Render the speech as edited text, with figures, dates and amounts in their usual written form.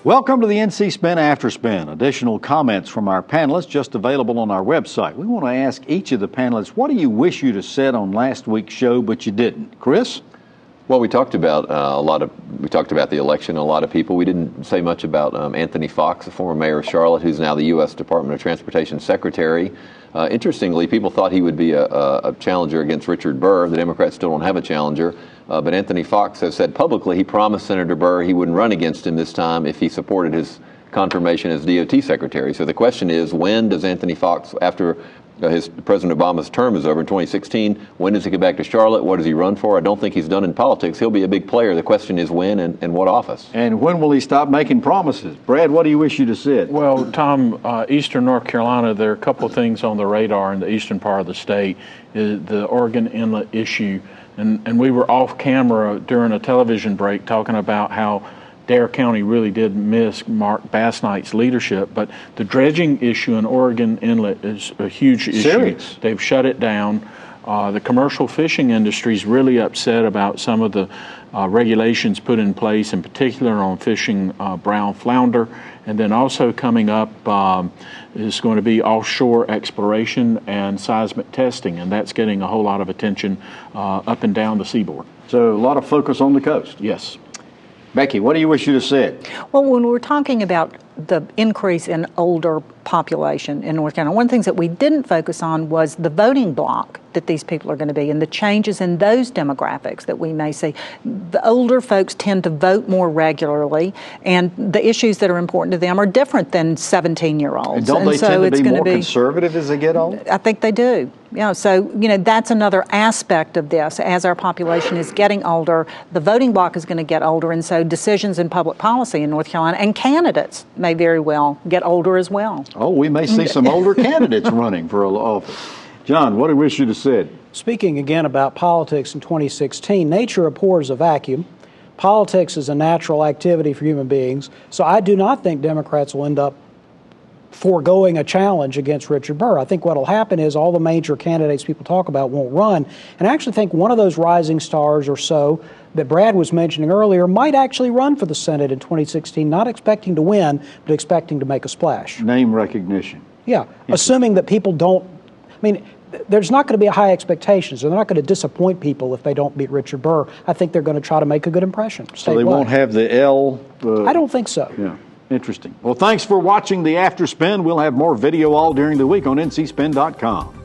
Welcome to the NC Spin After Spin. Additional comments from our panelists just available on our website. We want to ask each of the panelists, what do you wish you'd have said on last week's show but you didn't? Chris? Well, we talked about the election. A lot of people. We didn't say much about Anthony Fox, the former mayor of Charlotte, who's now the U.S. Department of Transportation Secretary. Interestingly, people thought he would be a challenger against Richard Burr. The Democrats still don't have a challenger. But Anthony Fox has said publicly he promised Senator Burr he wouldn't run against him this time if he supported his confirmation as DOT Secretary. So the question is, when does Anthony Fox, after President Obama's term is over in 2016, when does he get back to Charlotte? What does he run for? I don't think he's done in politics. He'll be a big player. The question is when and what office. And when will he stop making promises? Brad, what do you wish you'd have said? Well, Tom, eastern North Carolina, there are a couple of things on the radar in the eastern part of the state. The Oregon Inlet issue. And we were off camera during a television break talking about how Dare County really did miss Mark Bassnight's leadership, but the dredging issue in Oregon Inlet is a huge issue. Serious. They've shut it down. The commercial fishing industry is really upset about some of the regulations put in place, in particular on fishing brown flounder. And then also coming up is going to be offshore exploration and seismic testing, and that's getting a whole lot of attention up and down the seaboard. So a lot of focus on the coast. Yes. Becky, what do you wish you'd have said? Well, when we're talking about the increase in older population in North Carolina, one of the things that we didn't focus on was the voting bloc that these people are going to be and the changes in those demographics that we may see. The older folks tend to vote more regularly, and the issues that are important to them are different than 17-year-olds. And don't they tend to be more conservative as they get older? I think they do. Yeah, so, that's another aspect of this. As our population is getting older, the voting bloc is going to get older, and so decisions in public policy in North Carolina and candidates may very well get older as well. Oh, we may see some older candidates running for office. John, what do you wish you'd have said? Speaking again about politics in 2016, nature abhors a vacuum. Politics is a natural activity for human beings, so I do not think Democrats will end up foregoing a challenge against Richard Burr. I think what will happen is all the major candidates people talk about won't run, and I actually think one of those rising stars or so that Brad was mentioning earlier might actually run for the Senate in 2016, not expecting to win, but expecting to make a splash. Name recognition. Yeah, assuming that people don't, there's not going to be a high expectations. They're not going to disappoint people if they don't beat Richard Burr. I think they're going to try to make a good impression. So they won't have the L? I don't think so. Yeah. Interesting. Well, thanks for watching the After Spin. We'll have more video all during the week on ncspin.com.